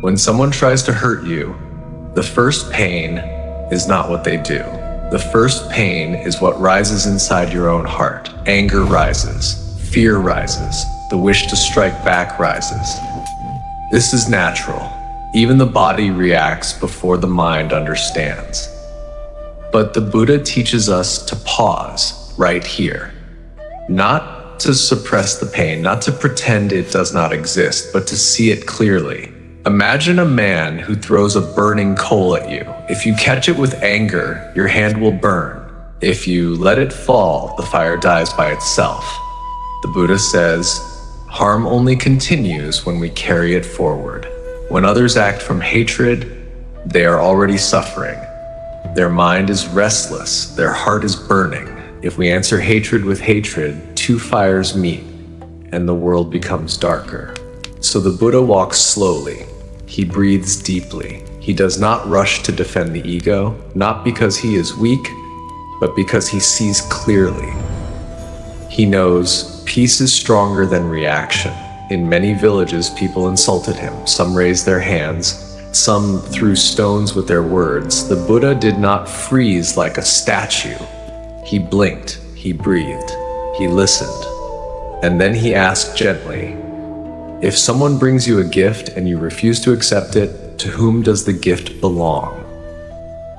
When someone tries to hurt you, the first pain is not what they do. The first pain is what rises inside your own heart. Anger rises, fear rises, the wish to strike back rises. This is natural. Even the body reacts before the mind understands. But the Buddha teaches us to pause right here. Not to suppress the pain, not to pretend it does not exist, but to see it clearly. Imagine a man who throws a burning coal at you. If you catch it with anger, your hand will burn. If you let it fall, the fire dies by itself. The Buddha says, harm only continues when we carry it forward. When others act from hatred, they are already suffering. Their mind is restless, their heart is burning. If we answer hatred with hatred, two fires meet, and the world becomes darker. So the Buddha walks slowly. He breathes deeply. He does not rush to defend the ego, not because he is weak, but because he sees clearly. He knows peace is stronger than reaction. In many villages, people insulted him. Some raised their hands. Some threw stones with their words. The Buddha did not freeze like a statue. He blinked, he breathed, he listened, and then he asked gently, if someone brings you a gift and you refuse to accept it, to whom does the gift belong?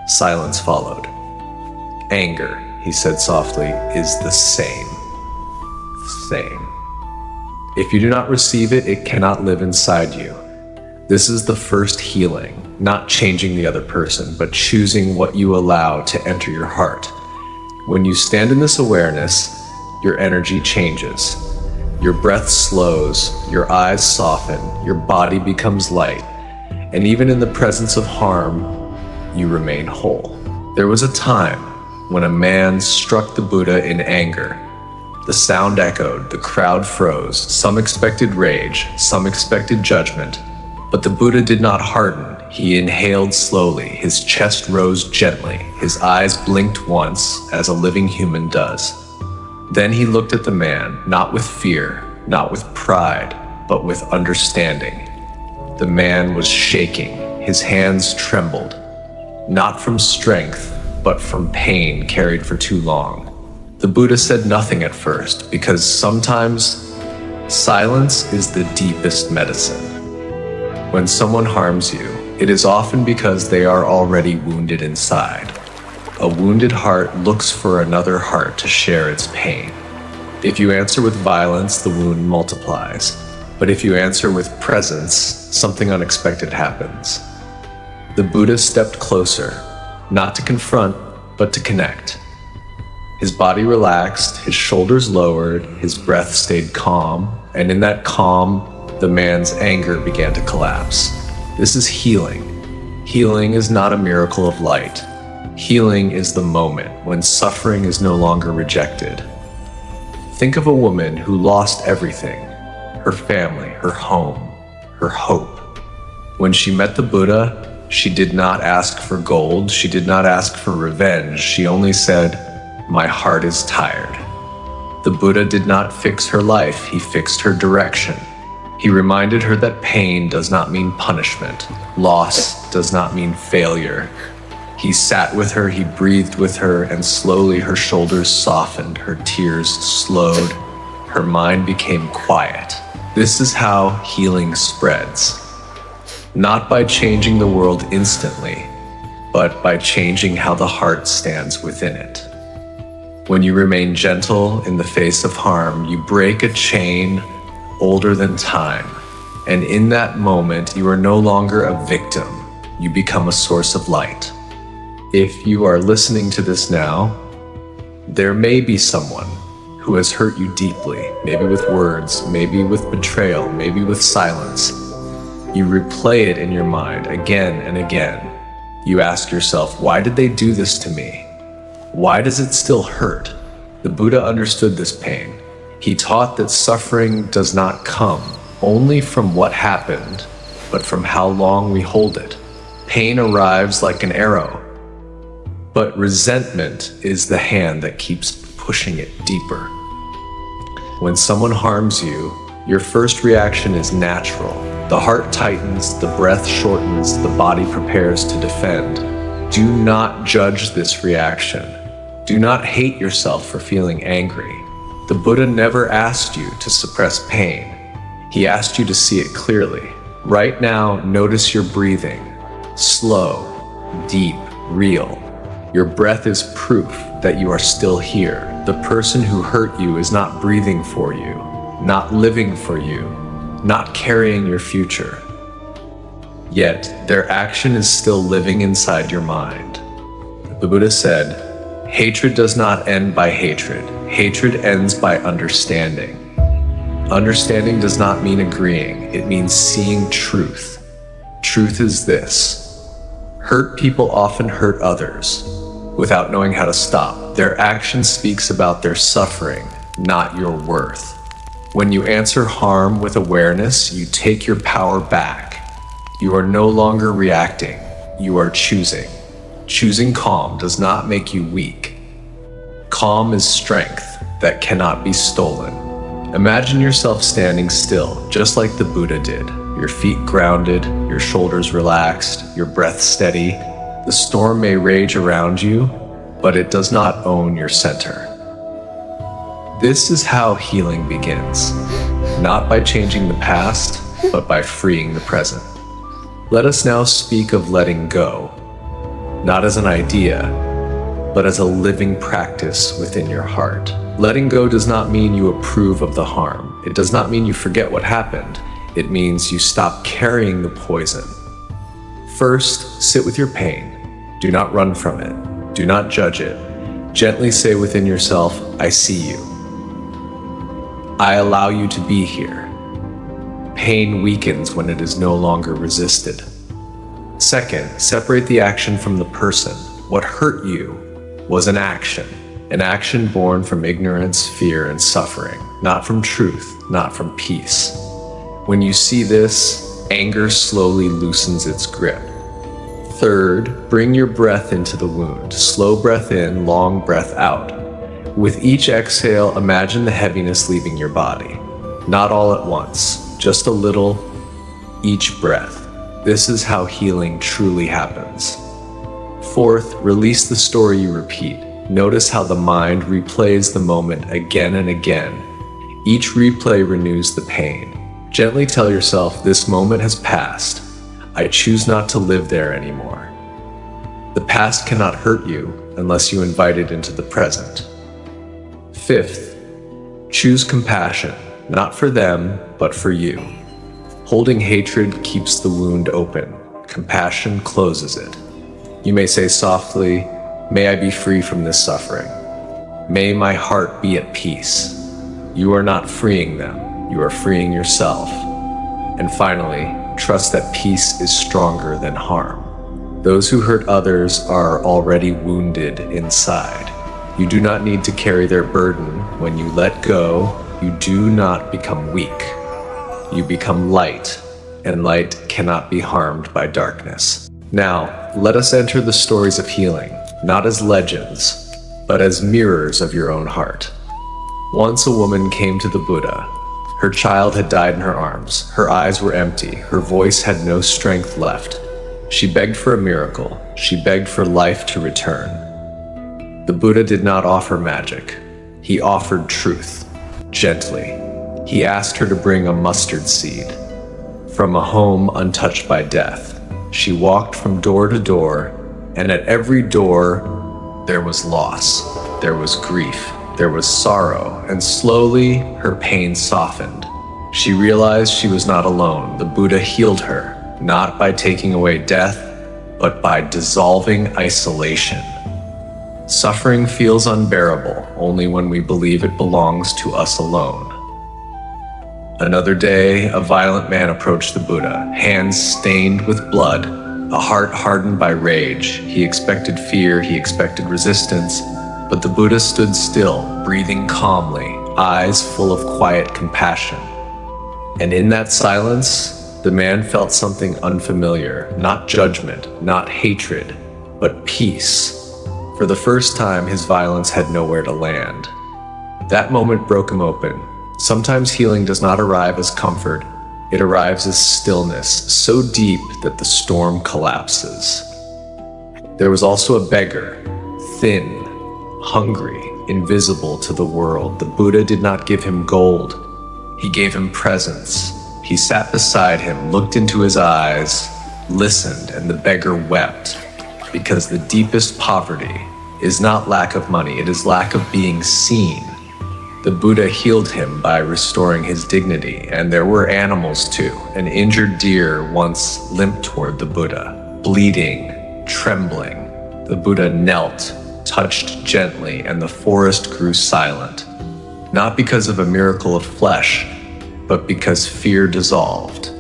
Silence followed. Anger, he said softly, is the same. If you do not receive it, it cannot live inside you. This is the first healing, not changing the other person, but choosing what you allow to enter your heart. When you stand in this awareness, your energy changes. Your breath slows, your eyes soften, your body becomes light, and even in the presence of harm, you remain whole. There was a time when a man struck the Buddha in anger. The sound echoed, the crowd froze, some expected rage, some expected judgment, but the Buddha did not harden. He inhaled slowly, his chest rose gently, his eyes blinked once, as a living human does. Then he looked at the man, not with fear, not with pride, but with understanding. The man was shaking, his hands trembled, not from strength, but from pain carried for too long. The Buddha said nothing at first, because sometimes silence is the deepest medicine. When someone harms you, it is often because they are already wounded inside. A wounded heart looks for another heart to share its pain. If you answer with violence, the wound multiplies. But if you answer with presence, something unexpected happens. The Buddha stepped closer, not to confront, but to connect. His body relaxed, his shoulders lowered, his breath stayed calm, and in that calm, the man's anger began to collapse. This is healing. Healing is not a miracle of light. Healing is the moment when suffering is no longer rejected. Think of a woman who lost everything, her family, her home, her hope. When she met the Buddha, she did not ask for gold, she did not ask for revenge, she only said, "My heart is tired." The Buddha did not fix her life, he fixed her direction. He reminded her that pain does not mean punishment, loss does not mean failure. He sat with her, he breathed with her, and slowly her shoulders softened, her tears slowed, her mind became quiet. This is how healing spreads. Not by changing the world instantly, but by changing how the heart stands within it. When you remain gentle in the face of harm, you break a chain older than time, and in that moment, you are no longer a victim, you become a source of light. If you are listening to this now, there may be someone who has hurt you deeply, maybe with words, maybe with betrayal, maybe with silence. You replay it in your mind again and again. You ask yourself, why did they do this to me? Why does it still hurt? The Buddha understood this pain. He taught that suffering does not come only from what happened, but from how long we hold it. Pain arrives like an arrow, but resentment is the hand that keeps pushing it deeper. When someone harms you, Your first reaction is natural. The heart tightens, the breath shortens, the body prepares to defend. Do not judge this reaction. Do not hate yourself for feeling angry. The Buddha never asked you to suppress pain. He asked you to see it clearly. Right now, notice your breathing. Slow, deep, real. Your breath is proof that you are still here. The person who hurt you is not breathing for you, not living for you, not carrying your future. Yet, their action is still living inside your mind. The Buddha said, hatred does not end by hatred. Hatred ends by understanding. Understanding does not mean agreeing. It means seeing truth. Truth is this: hurt people often hurt others without knowing how to stop. Their action speaks about their suffering, not your worth. When you answer harm with awareness, you take your power back. You are no longer reacting, you are choosing. Choosing calm does not make you weak. Calm is strength that cannot be stolen. Imagine yourself standing still, just like the Buddha did. Your feet grounded, your shoulders relaxed, your breath steady. The storm may rage around you, but it does not own your center. This is how healing begins, not by changing the past, but by freeing the present. Let us now speak of letting go, not as an idea, but as a living practice within your heart. Letting go does not mean you approve of the harm. It does not mean you forget what happened. It means you stop carrying the poison. First, sit with your pain. Do not run from it. Do not judge it. Gently say within yourself, I see you. I allow you to be here. Pain weakens when it is no longer resisted. Second, separate the action from the person. What hurt you was an action born from ignorance, fear, and suffering, not from truth, not from peace. When you see this, anger slowly loosens its grip. Third, bring your breath into the wound. Slow breath in, long breath out. With each exhale, imagine the heaviness leaving your body. Not all at once, just a little, each breath. This is how healing truly happens. Fourth, release the story you repeat. Notice how the mind replays the moment again and again. Each replay renews the pain. Gently tell yourself, this moment has passed. I choose not to live there anymore. The past cannot hurt you unless you invite it into the present. Fifth, choose compassion, not for them, but for you. Holding hatred keeps the wound open. Compassion closes it. You may say softly, may I be free from this suffering. May my heart be at peace. You are not freeing them, you are freeing yourself. And finally, trust that peace is stronger than harm. Those who hurt others are already wounded inside. You do not need to carry their burden. When you let go, you do not become weak. You become light, and light cannot be harmed by darkness. Now, let us enter the stories of healing, not as legends, but as mirrors of your own heart. Once a woman came to the Buddha. Her child had died in her arms. Her eyes were empty. Her voice had no strength left. She begged for a miracle. She begged for life to return. The Buddha did not offer magic. He offered truth, gently. He asked her to bring a mustard seed from a home untouched by death. She walked from door to door, and at every door, there was loss, there was grief, there was sorrow, and slowly her pain softened. She realized she was not alone. The Buddha healed her, not by taking away death, but by dissolving isolation. Suffering feels unbearable only when we believe it belongs to us alone. Another day, a violent man approached the Buddha, hands stained with blood, a heart hardened by rage. He expected fear, he expected resistance, but the Buddha stood still, breathing calmly, eyes full of quiet compassion. And in that silence, the man felt something unfamiliar, not judgment, not hatred, but peace. For the first time, his violence had nowhere to land. That moment broke him open. Sometimes healing does not arrive as comfort, it arrives as stillness, so deep that the storm collapses. There was also a beggar, thin, hungry, invisible to the world. The Buddha did not give him gold, he gave him presence. He sat beside him, looked into his eyes, listened, and the beggar wept, because the deepest poverty is not lack of money, it is lack of being seen. The Buddha healed him by restoring his dignity, and there were animals too. An injured deer once limped toward the Buddha, bleeding, trembling. The Buddha knelt, touched gently, and the forest grew silent, not because of a miracle of flesh, but because fear dissolved.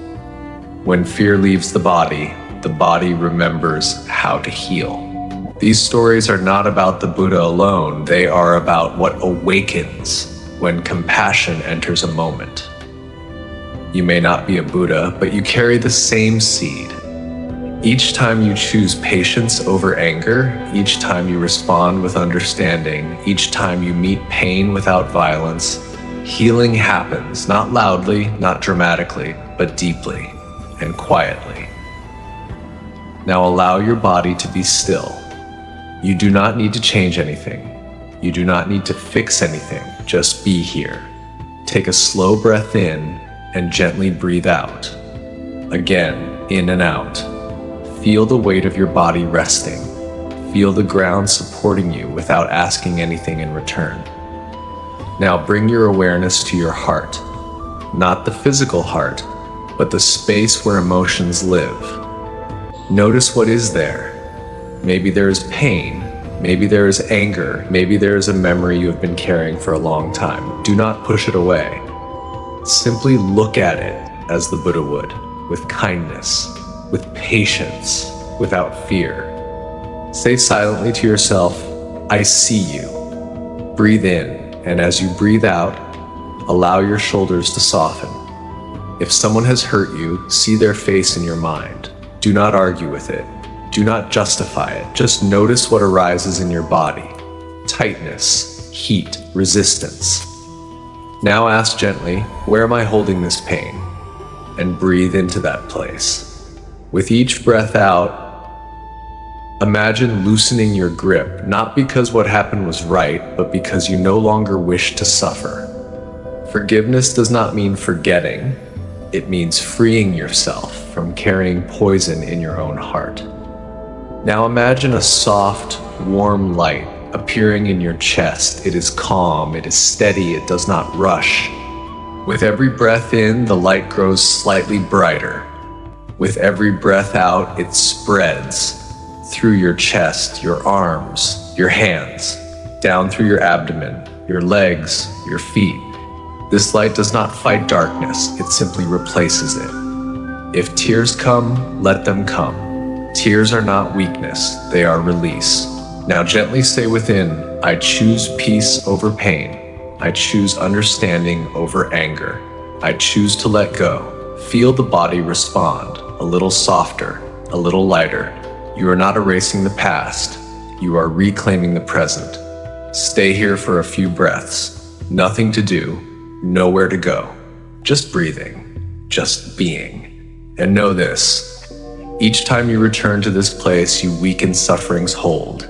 When fear leaves the body remembers how to heal. These stories are not about the Buddha alone, they are about what awakens when compassion enters a moment. You may not be a Buddha, but you carry the same seed. Each time you choose patience over anger, each time you respond with understanding, each time you meet pain without violence, healing happens, not loudly, not dramatically, but deeply and quietly. Now allow your body to be still. You do not need to change anything. You do not need to fix anything. Just be here. Take a slow breath in and gently breathe out. Again, in and out. Feel the weight of your body resting. Feel the ground supporting you without asking anything in return. Now bring your awareness to your heart. Not the physical heart, but the space where emotions live. Notice what is there. Maybe there is pain. Maybe there is anger. Maybe there is a memory you have been carrying for a long time. Do not push it away. Simply look at it as the Buddha would, with kindness, with patience, without fear. Say silently to yourself, I see you. Breathe in, and as you breathe out, allow your shoulders to soften. If someone has hurt you, see their face in your mind. Do not argue with it. Do not justify it. Just notice what arises in your body. Tightness, heat, resistance. Now ask gently, where am I holding this pain? And breathe into that place. With each breath out, imagine loosening your grip, not because what happened was right, but because you no longer wish to suffer. Forgiveness does not mean forgetting. It means freeing yourself from carrying poison in your own heart. Now imagine a soft, warm light appearing in your chest. It is calm, it is steady, it does not rush. With every breath in, the light grows slightly brighter. With every breath out, it spreads through your chest, your arms, your hands, down through your abdomen, your legs, your feet. This light does not fight darkness, it simply replaces it. If tears come, let them come. Tears are not weakness, they are release. Now gently say within, I choose peace over pain. I choose understanding over anger. I choose to let go. Feel the body respond, a little softer, a little lighter. You are not erasing the past, you are reclaiming the present. Stay here for a few breaths. Nothing to do, nowhere to go. Just breathing, just being. And know this, each time you return to this place, you weaken suffering's hold.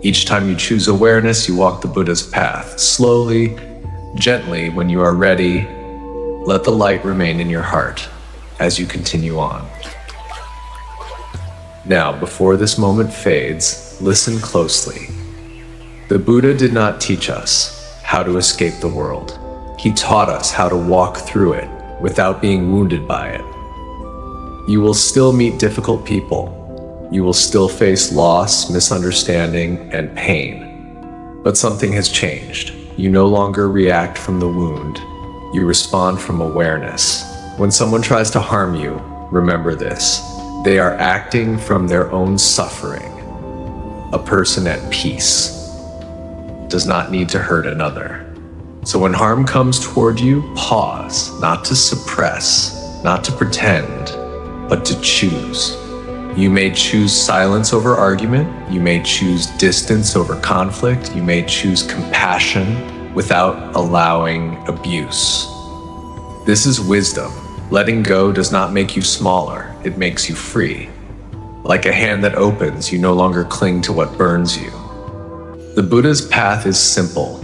Each time you choose awareness, you walk the Buddha's path. Slowly, gently, when you are ready, let the light remain in your heart as you continue on. Now, before this moment fades, listen closely. The Buddha did not teach us how to escape the world. He taught us how to walk through it without being wounded by it. You will still meet difficult people. You will still face loss, misunderstanding, and pain. But something has changed. You no longer react from the wound. You respond from awareness. When someone tries to harm you, remember this. They are acting from their own suffering. A person at peace does not need to hurt another. So when harm comes toward you, pause, not to suppress, not to pretend, but to choose. You may choose silence over argument. You may choose distance over conflict. You may choose compassion without allowing abuse. This is wisdom. Letting go does not make you smaller, it makes you free. Like a hand that opens, you no longer cling to what burns you. The Buddha's path is simple,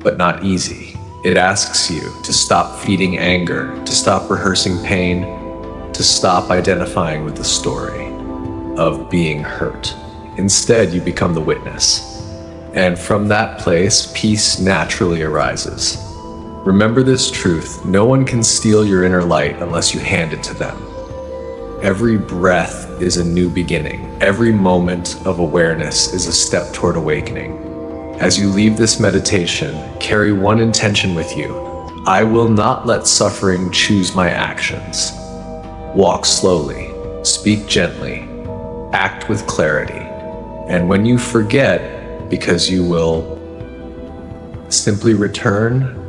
but not easy. It asks you to stop feeding anger, to stop rehearsing pain, to stop identifying with the story of being hurt. Instead, you become the witness. And from that place, peace naturally arises. Remember this truth: no one can steal your inner light unless you hand it to them. Every breath is a new beginning. Every moment of awareness is a step toward awakening. As you leave this meditation, carry one intention with you: I will not let suffering choose my actions. Walk slowly, speak gently, act with clarity. And when you forget, because you will simply return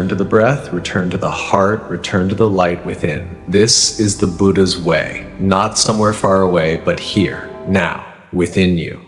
to the breath, return to the heart, return to the light within. This is the Buddha's way, not somewhere far away, but here, now, within you.